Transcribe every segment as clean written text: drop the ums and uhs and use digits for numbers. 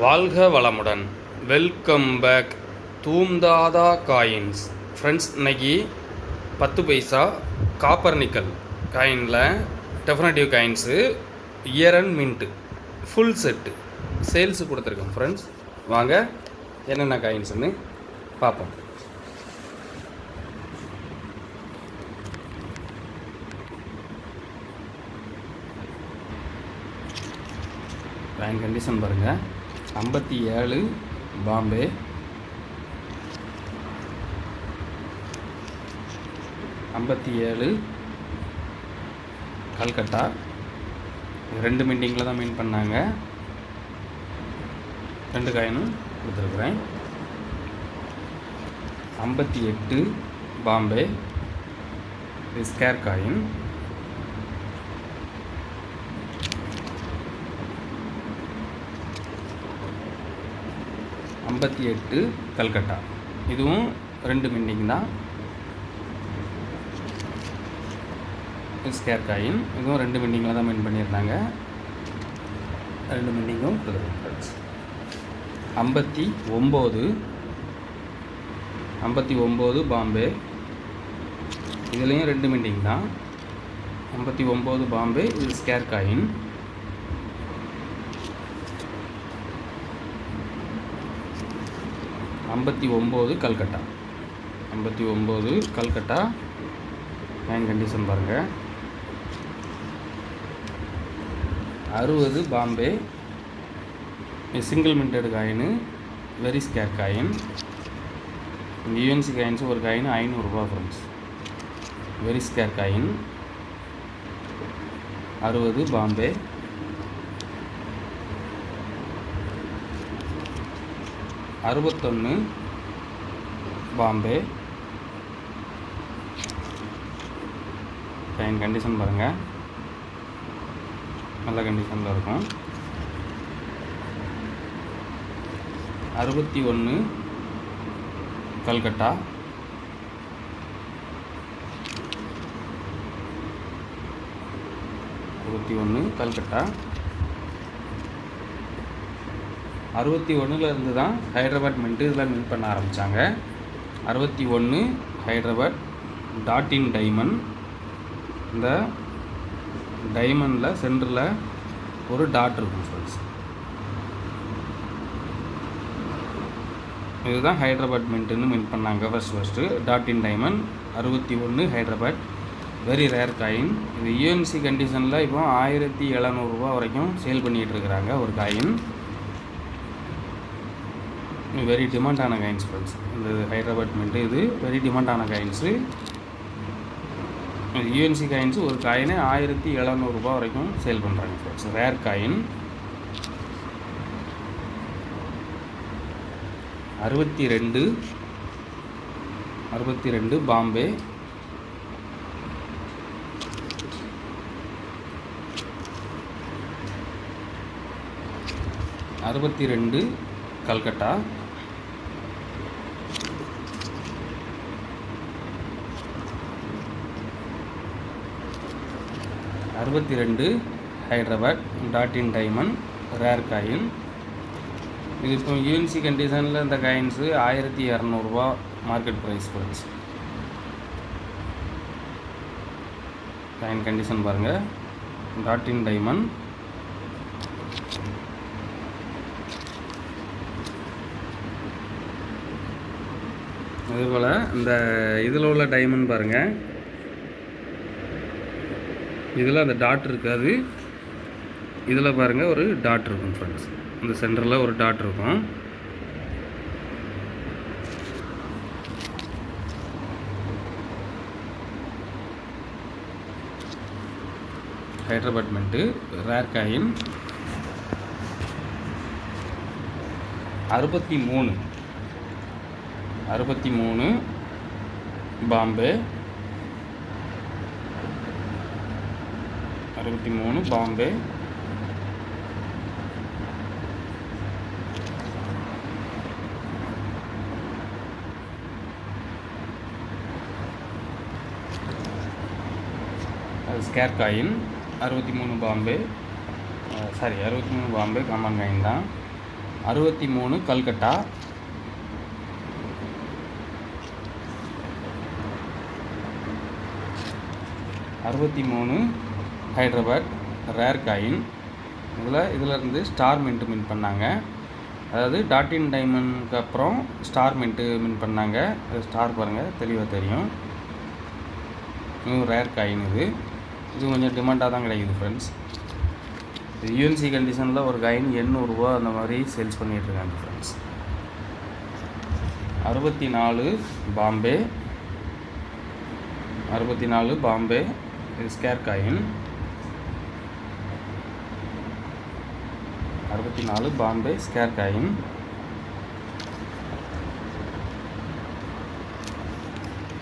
வாழ்க வளமுடன். Welcome back தூம்தாதா காயின்ஸ். ஃப்ரெண்ட்ஸ், இன்னைக்கு 10 பைசா காப்பர் நிக்கல் காயினில் definitive coins year and mint full set sales கொடுத்துருக்கோம். ஃப்ரெண்ட்ஸ், வாங்க என்னென்ன காயின்ஸுன்னு பார்ப்போம். காயின் கண்டிஷன் பாருங்கள். 57 பாம்பே, 57 கல்கட்டா. 2 மீட்டிங்கில் தான் மீன் பண்ணாங்க. 2 காயினும் கொடுத்துருக்குறேன். 58 பாம்பே, இது ஸ்கேர் காயின். 58 கல்கட்டா, இதுவும் 2 மின்டிங் தான். ஸ்கேர் காயின், இதுவும் 2 மின்டிங்கில் தான் மின் பண்ணியிருந்தாங்க. 2 மின்டிங்கும் கொடுத்துருக்கோம். 59 பாம்பே, இதுலேயும் 2 மின்டிங் தான். 59 பாம்பே, இது scarce coin. 59 Calcutta, 59 Calcutta. Coin condition பாருங்கள். 60 Bombay, single minted coin, very scarce coin. இந்த யூஎன்சி காயின்ஸ் ஒரு காயின் 500 ரூபா friends. Very scarce coin. 60 Bombay, 61 Bombay. Coin condition பாருங்கள், நல்ல கண்டிஷனில் இருக்கும். 61 கல்கட்டா, 61 கல்கட்டா. 61 இருந்து தான் ஹைதராபாத் மின்ட்டு இதில் மின் பண்ண ஆரம்பித்தாங்க. 61 ஹைதராபாத் டாட் இன் டைமண்ட். இந்த டைமண்டில் சென்டரில் ஒரு டாட் இருக்கும் ஃப்ரெண்ட்ஸ். இதுதான் ஹைதராபாத் மின்ட்டுன்னு மின் பண்ணாங்க first dot in diamond. 61 Hyderabad, very rare coin. இது யூஎன்சி கண்டிஷனில் இப்போ 1700 ரூபா வரைக்கும் சேல் பண்ணிகிட்டு இருக்கிறாங்க ஒரு காயின். வெரி டிமாண்டான காயின்ஸ் ஃப்ரெண்ட்ஸ். இந்த ஹைதராபாத் மின்ட்டு இது வெரி டிமாண்டான காயின்ஸு. யூஎன்சி காயின்ஸு ஒரு காயினே 1700 ரூபா வரைக்கும் சேல் பண்ணுறாங்க friends. Rare coin. 62 Bombay, 62 Calcutta, 62 Hyderabad dot in diamond, rare coin. இது இப்போ யூஎன்சி கண்டிஷனில் இந்த காயின்ஸு 1200 ரூபா market price friends. Coin condition பாருங்கள். Dot in diamond. அதுபோல் இந்த இதில் உள்ள டைமண்ட் பாருங்கள். இதில் அந்த டாட் இருக்காது, இதில் பாருங்கள் ஒரு டாட் இருக்கும் ஃப்ரெண்ட்ஸ். இந்த சென்டரில் ஒரு டாட் இருக்கும். Hyderabad mint, rare coin. 63 Bombay, 63 Bombay, scarce coin. 63 Bombay, 63 Bombay common coin தான். 63 கல்கட்டா, 63 ஹைட்ராபாத் ரேர் காயின். இதிலேருந்து ஸ்டார் மின்ட் மின் பண்ணாங்க. அதாவது டாட்டின் டைமண்ட்க்கு அப்புறம் ஸ்டார் மின்ட்டு மின் பண்ணாங்க. அது ஸ்டார் பாருங்கள் தெளிவாக தெரியும். ரேர் காயின் இது கொஞ்சம் டிமாண்டாக தான் கிடைக்குது ஃப்ரெண்ட்ஸ். இது யூஎன்சி கண்டிஷனில் ஒரு காயின் 800 ரூபா அந்த மாதிரி சேல்ஸ் பண்ணிகிட்ருக்காங்க ஃப்ரெண்ட்ஸ். 64 பாம்பே, 64 பாம்பே இது scarce coin. 64 Bombay scarce coin.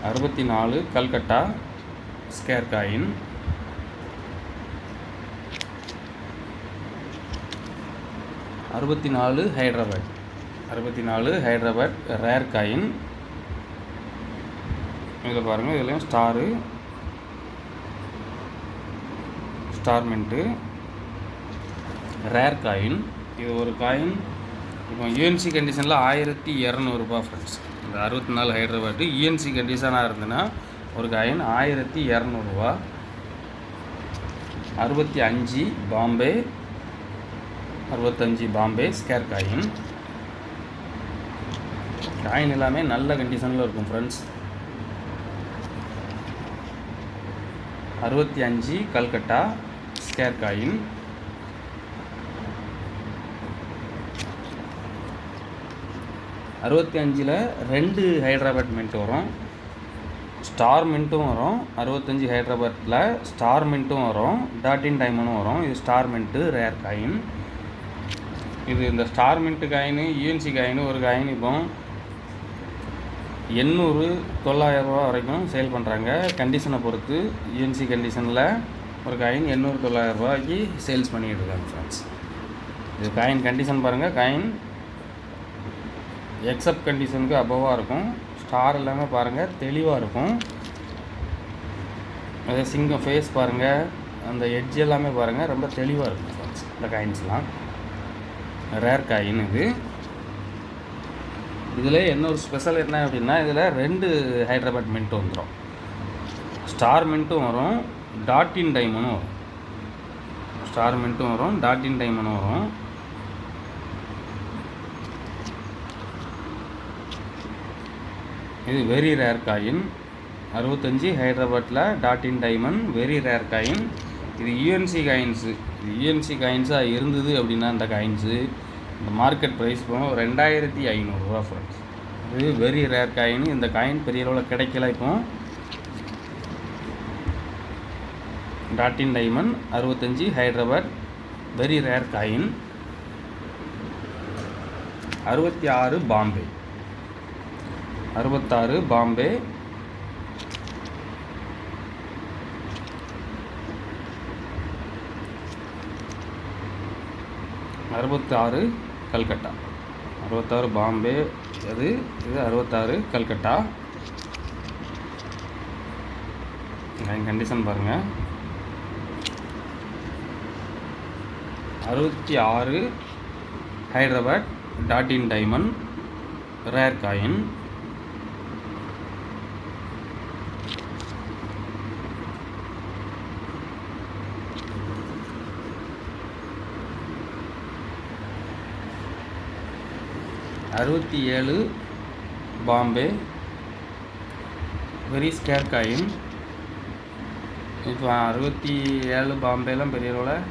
64 Calcutta scarce coin. 64 Hyderabad, 64 Hyderabad rare coin. இதில் பாருங்கள், இதுலேயும் ஸ்டார் மின்ட்டு ரேர் காயின். இது ஒரு காயின் இப்போ யூஎன்சி கண்டிஷனில் 1200 ரூபா ஃப்ரெண்ட்ஸ். இந்த 64 ஹைட்ராபாத்து யூஎன்சி கண்டிஷனாக இருந்ததுன்னா ஒரு காயின் 1200 ரூபா. 65 Bombay, 65 Bombay scarce coin. Coin எல்லாமே நல்ல கண்டிஷனில் இருக்கும் friends. 65 Calcutta scarce coin. 65 2 Hyderabad mint வரும், ஸ்டார் மின்ட்டும் வரும். 65 ஹைட்ராபாத்தில் ஸ்டார் மின்ட்டும் வரும், டாட்டின் டைமண்டும் வரும். இது ஸ்டார் மின்ட்டு ரேர் காயின். இது இந்த star mint coin UNC coin ஒரு காயின் இப்போ 800-900 ரூபா வரைக்கும் சேல் பண்ணுறாங்க. கண்டிஷனை பொறுத்து யூஎன்சி கண்டிஷனில் ஒரு காயின் 800-900 ரூபாய்க்கு சேல்ஸ் பண்ணிக்கிட்டு இருக்காங்க ஃப்ரெண்ட்ஸ். இது காயின் கண்டிஷன் பாருங்கள், காயின் எக்ஸப்ட் கண்டிஷனுக்கு அபோவாக இருக்கும். ஸ்டார் எல்லாமே பாருங்கள் தெளிவாக இருக்கும். அதே சிங்கம் ஃபேஸ் பாருங்கள், அந்த எட்ஜ் எல்லாமே பாருங்கள் ரொம்ப தெளிவாக இருக்கும் ஃப்ரெண்ட்ஸ். இந்த காயின்ஸ்லாம் ரேர் காயின். இதில் என்ன ஒரு ஸ்பெஷல் என்ன அப்படின்னா, இதில் 2 ஹைட்ராபாத் மின்ட்டும் வந்துடும். ஸ்டார் மின்ட்டும் வரும், டாட்டின் டைமண்டும் வரும். ஸ்டார் மின்ட்டும் வரும், டாட்டின் டைமண்டும் வரும். இது வெரி ரேர் காயின். 65 ஹைட்ராபாத்தில் dot in diamond very rare coin. இது யூஎன்சி காயின்ஸு. இது யூஎன்சி காயின்ஸாக இருந்தது அப்படின்னா இந்த காயின்ஸு இந்த மார்க்கெட் ப்ரைஸ் போகும் 2500 ரூபா ஃப்ரெண்ட்ஸ். இது வெரி ரேர் காயின். இந்த காயின் பெரிய அளவில் கிடைக்கல. இப்போ dot in diamond 65 Hyderabad very rare coin. 66 Bombay, 66 Bombay. 66 Calcutta, 66 Bombay. இது 66 கல்கட்டா. கண்டிஷன் பாருங்கள். 66 Hyderabad dot in diamond rare coin. அறுபத்தி பாம்பே வெரி ஸ்கேர் காயின். இப்போ 67 பாம்பேலாம் பெரிய அளவில்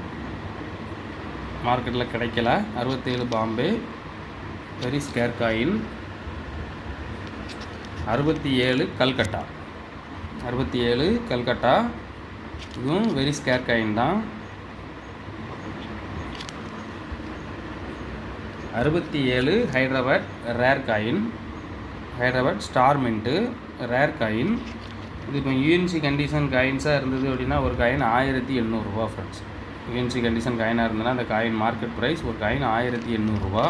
மார்க்கெட்டில் கிடைக்கல. 67 Bombay very scarce coin. 67 Calcutta, 67 Calcutta இதுவும் வெரி ஸ்கேர் காயின் தான். 67 Hyderabad rare coin, Hyderabad star mint rare coin. இது இப்போ யூஎன்சி கண்டிஷன் காயின்ஸாக இருந்தது அப்படின்னா ஒரு காயின் 1800 ரூபா ஃப்ரெண்ட்ஸ். யூஎன்சி கண்டிஷன் காயினாக இருந்ததுன்னா அந்த காயின் மார்க்கெட் ப்ரைஸ் ஒரு காயின் 1800 ரூபா.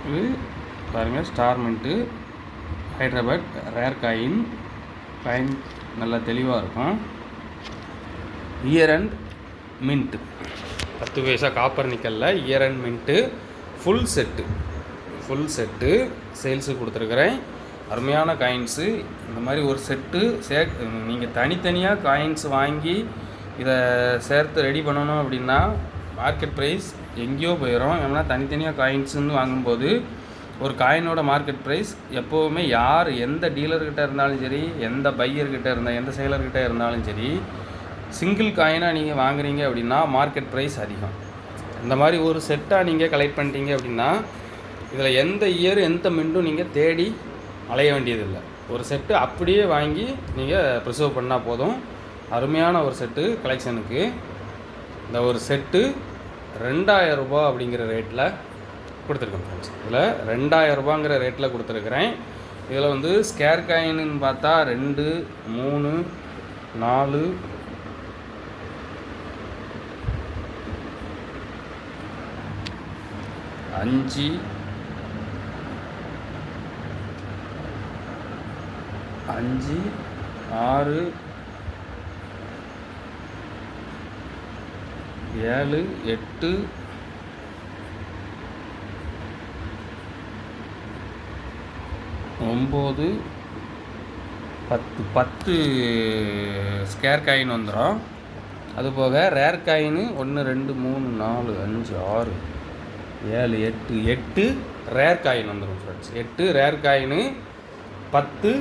இது பாருங்கள் star mint Hyderabad rare coin. Coin நல்லா தெளிவாக இருக்கும். இயர் அண்ட் மின்ட்டு 10 பைசா காப்பர் நிக்கலில் year and mint full set சேல்ஸுக்கு கொடுத்துருக்குறேன். அருமையான காயின்ஸு. இந்த மாதிரி ஒரு செட்டு நீங்கள் தனித்தனியாக காயின்ஸ் வாங்கி இதை சேர்த்து ரெடி பண்ணணும் அப்படின்னா மார்க்கெட் ப்ரைஸ் எங்கேயோ போயிடும். ஏன்னா தனித்தனியாக காயின்ஸுன்னு வாங்கும்போது ஒரு காயினோட மார்க்கெட் ப்ரைஸ் எப்போவுமே யார் எந்த டீலர்கிட்ட இருந்தாலும் சரி, எந்த பையர்கிட்ட இருந்தால் எந்த சேலர்கிட்ட இருந்தாலும் சரி, சிங்கிள் காயினாக நீங்கள் வாங்குறீங்க அப்படின்னா மார்க்கெட் ப்ரைஸ் அதிகம். இந்த மாதிரி ஒரு செட்டாக நீங்கள் கலெக்ட் பண்ணிட்டீங்க அப்படின்னா இதில் எந்த இயர் எந்த மின்ட்டும் நீங்கள் தேடி அலைய வேண்டியதில்லை. ஒரு செட்டு அப்படியே வாங்கி நீங்கள் ப்ரிசர்வ் பண்ணால் போதும். அருமையான ஒரு செட்டு கலெக்ஷனுக்கு. இந்த ஒரு செட்டு 2000 ரூபா அப்படிங்கிற ரேட்டில் கொடுத்துருக்கேன் ஃப்ரெண்ட்ஸ். இதில் 2000 ரூபாங்கிற ரேட்டில் கொடுத்துருக்குறேன். இதில் வந்து ஸ்கேர் காயின்னு பார்த்தா 2, 3, 4, 5, 6, 7, 8, 9, 10 ஸ்கேர் காயின் வந்துடும். அதுபோக ரேர் காயின் 1, 2, 3, 4, 5, 6, 7, 8 ரேர் காயின் வந்துடும் friends. 8 rare coin, 10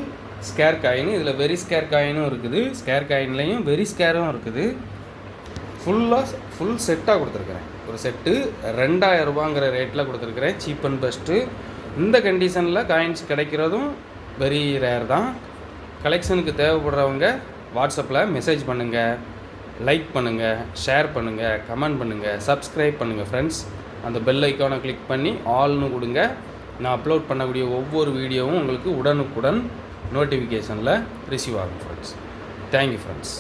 scarce coin. இதில் வெரி ஸ்கேர் காயினும் இருக்குது, ஸ்கேர் காயின்லேயும் வெரி ஸ்கேரும் இருக்குது. ஃபுல் செட்டாக கொடுத்துருக்குறேன். ஒரு செட்டு 2000 ரூபாங்கிற ரேட்டில் கொடுத்துருக்குறேன். Cheap and best. இந்த கண்டிஷனில் காயின்ஸ் கிடைக்கிறதும் வெரி ரேர் தான். கலெக்ஷனுக்கு தேவைப்படுறவங்க வாட்ஸ்அப்பில் மெசேஜ் பண்ணுங்கள், லைக் பண்ணுங்கள், ஷேர் பண்ணுங்கள், கமெண்ட் பண்ணுங்கள், சப்ஸ்கிரைப் பண்ணுங்கள் ஃப்ரெண்ட்ஸ். அந்த பெல் ஐக்கானை கிளிக் பண்ணி ஆல்னு கொடுங்க. நான் அப்லோட் பண்ணக்கூடிய ஒவ்வொரு வீடியோவும் உங்களுக்கு உடனுக்குடன் நோட்டிஃபிகேஷனில் ரிசீவ் ஆகும் ஃப்ரெண்ட்ஸ். Thank you friends.